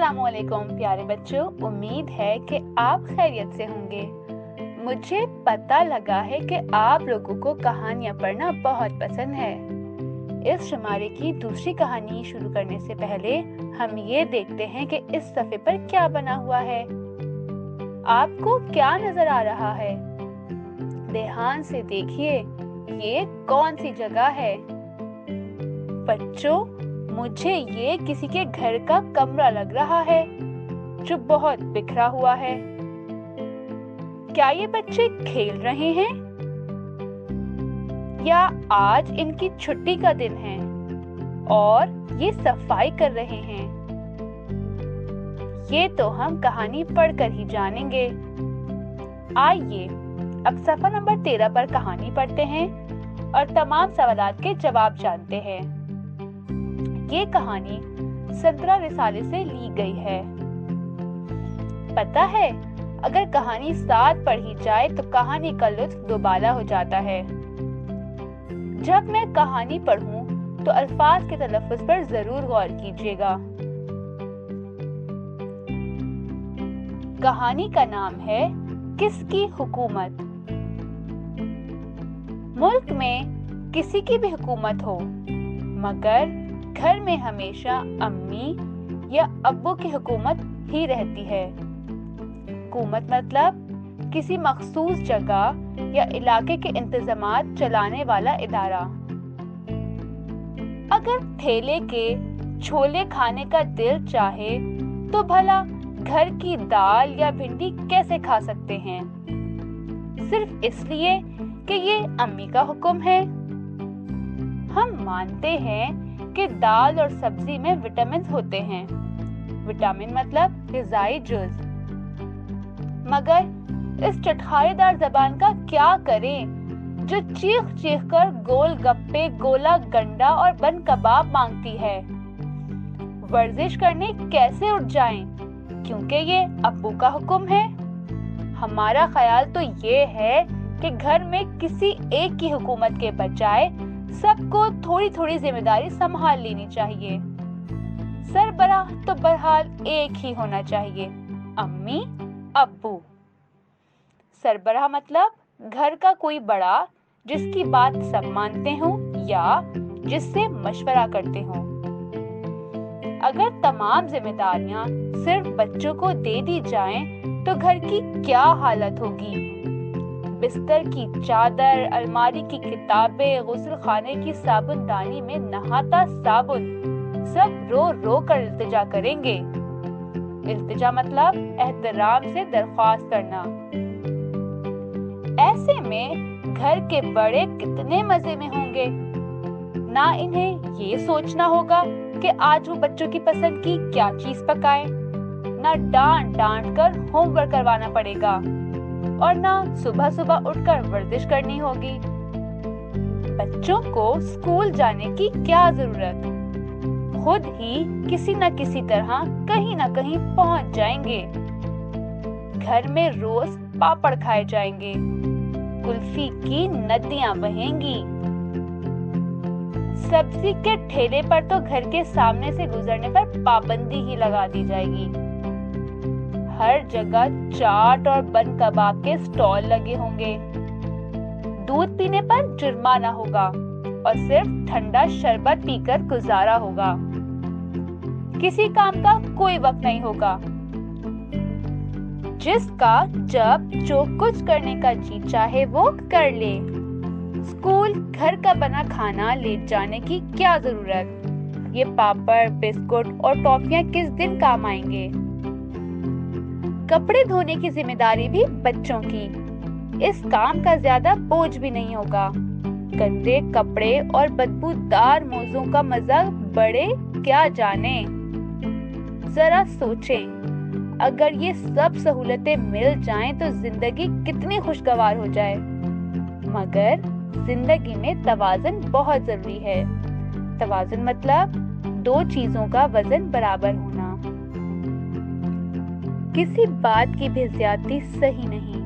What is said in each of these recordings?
अस्सलाम वालेकुम प्यारे बच्चों, उम्मीद है कि आप खैरियत से होंगे। मुझे पता लगा है कि आप लोगों को कहानियाँ पढ़ना बहुत पसंद है। इस शुमारे की दूसरी कहानी शुरू करने से पहले हम ये देखते हैं कि इस सफ़े पर क्या बना हुआ है। आपको क्या नजर आ रहा है? ध्यान से देखिए, ये कौन सी जगह है? बच्चों, मुझे ये किसी के घर का कमरा लग रहा है जो बहुत बिखरा हुआ है। क्या ये बच्चे खेल रहे हैं या आज इनकी छुट्टी का दिन है और ये सफाई कर रहे हैं? ये तो हम कहानी पढ़कर ही जानेंगे। आइए अब सफा नंबर 13 पर कहानी पढ़ते हैं और तमाम सवालात के जवाब जानते हैं। ये कहानी 17 रिसाले से ली गई है। पता है, अगर कहानी साथ पढ़ी जाए तो कहानी का लुत्फ दोबाला हो जाता है। जब मैं कहानी पढ़ूं तो अल्फाज के तलफ़्फ़ुज़ पर जरूर गौर कीजिएगा। कहानी का नाम है किसकी हुकूमत। मुल्क में किसी की भी हुकूमत हो, मगर घर में हमेशा अम्मी या अब्बू की हुकूमत ही रहती है। हुकूमत मतलब किसी मखसूस जगह या इलाके के इंतजामात चलाने वाला इदारा। अगर ठेले के छोले खाने का दिल चाहे तो भला घर की दाल या भिंडी कैसे खा सकते हैं? सिर्फ इसलिए कि ये अम्मी का हुक्म है। हम मानते हैं कि दाल और सब्जी में विटामिन होते हैं। विटामिन मतलब ग़िज़ाई जुज़। मगर इस चटखारेदार ज़बान का क्या करें जो चीख चीख कर गोल गप्पे, गोला गंडा और बन कबाब मांगती है। वर्जिश करने कैसे उठ जाएं, क्योंकि ये अब्बू का हुक्म है। हमारा ख्याल तो ये है कि घर में किसी एक की हुकूमत के बजाय सबको थोड़ी थोड़ी जिम्मेदारी संभाल लेनी चाहिए। सरबराह तो बहरहाल एक ही होना चाहिए, अम्मी अब्बू। सरबराह मतलब घर का कोई बड़ा जिसकी बात सब मानते हों या जिससे मशवरा करते हों। अगर तमाम जिम्मेदारियां सिर्फ बच्चों को दे दी जाएं, तो घर की क्या हालत होगी। बिस्तर की चादर, अलमारी की किताबें, गुस्ल खाने की साबुनदानी में नहाता साबुन, सब रो रो कर इल्तिजा करेंगे। इल्तिजा मतलब एहतराम से दरख्वास्त करना। ऐसे में घर के बड़े कितने मजे में होंगे। ना इन्हें ये सोचना होगा कि आज वो बच्चों की पसंद की क्या चीज पकाए, ना डांट डांट कर होमवर्क करवाना पड़ेगा और ना सुबह सुबह उठकर वर्जिश करनी होगी। बच्चों को स्कूल जाने की क्या जरूरत, खुद ही किसी न किसी तरह कहीं न कहीं पहुंच जाएंगे। घर में रोज पापड़ खाए जाएंगे, कुल्फी की नदियां बहेंगी। सब्जी के ठेले पर तो घर के सामने से गुजरने पर पाबंदी ही लगा दी जाएगी। हर जगह चाट और बन कबाब के स्टॉल लगे होंगे। दूध पीने पर जुर्माना होगा और सिर्फ ठंडा शरबत पीकर गुजारा होगा। किसी काम का कोई वक्त नहीं होगा। जिसका जब जो कुछ करने का जी चाहे वो कर ले। स्कूल घर का बना खाना ले जाने की क्या जरूरत। ये पापड़, बिस्कुट और टॉफियां किस दिन काम आएंगे। कपड़े धोने की जिम्मेदारी भी बच्चों की। इस काम का ज्यादा बोझ भी नहीं होगा। गंदे कपड़े और बदबूदार मोज़ों का मजा बड़े क्या जाने। जरा सोचें, अगर ये सब सहूलतें मिल जाएं तो जिंदगी कितनी खुशगवार हो जाए। मगर जिंदगी में तवाज़ुन बहुत जरूरी है। तवाज़ुन मतलब दो चीजों का वजन बराबर होना। किसी बात की भी ज्यादती सही नहीं।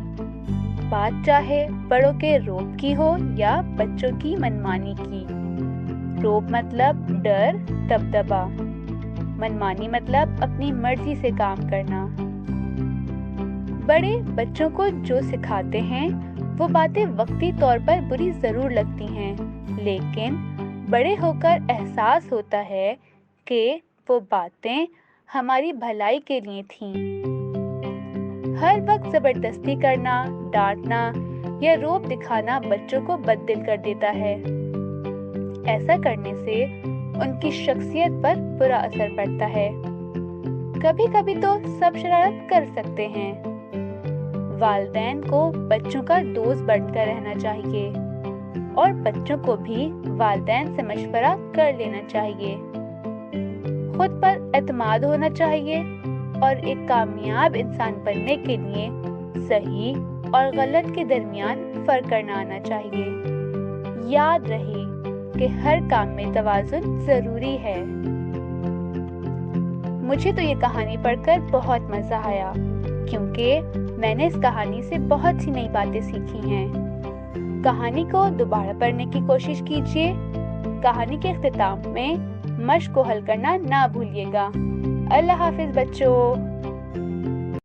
बात चाहे बड़ों के रोब की हो या बच्चों की मनमानी की। रोब मतलब डर, दबदबा। मनमानी मतलब अपनी मर्जी से काम करना। बड़े बच्चों को जो सिखाते हैं वो बातें वक्ती तौर पर बुरी जरूर लगती हैं, लेकिन बड़े होकर एहसास होता है कि वो बातें हमारी भलाई के लिए थीं। हर वक्त जबरदस्ती करना, डांटना या रोब दिखाना बच्चों को बददिल कर देता है। ऐसा करने से उनकी शख्सियत पर बुरा असर पड़ता है। कभी कभी तो सब शरारत कर सकते हैं। वालिदैन को बच्चों का दोस्त बनकर रहना चाहिए और बच्चों को भी वालिदैन से मशवरा कर लेना चाहिए। खुद पर एतमाद होना चाहिए और एक कामयाब इंसान बनने के लिए सही और गलत के दरमियान फर्क करना आना चाहिए। याद रहे कि हर काम में तवाज़ुन जरूरी है। मुझे तो ये कहानी पढ़कर बहुत मजा आया, क्योंकि मैंने इस कहानी से बहुत सी नई बातें सीखी हैं। कहानी को दोबारा पढ़ने की कोशिश कीजिए। कहानी के इख्तिताम में मश्क को हल करना ना भूलिएगा। अल्लाह हाफिज बच्चों।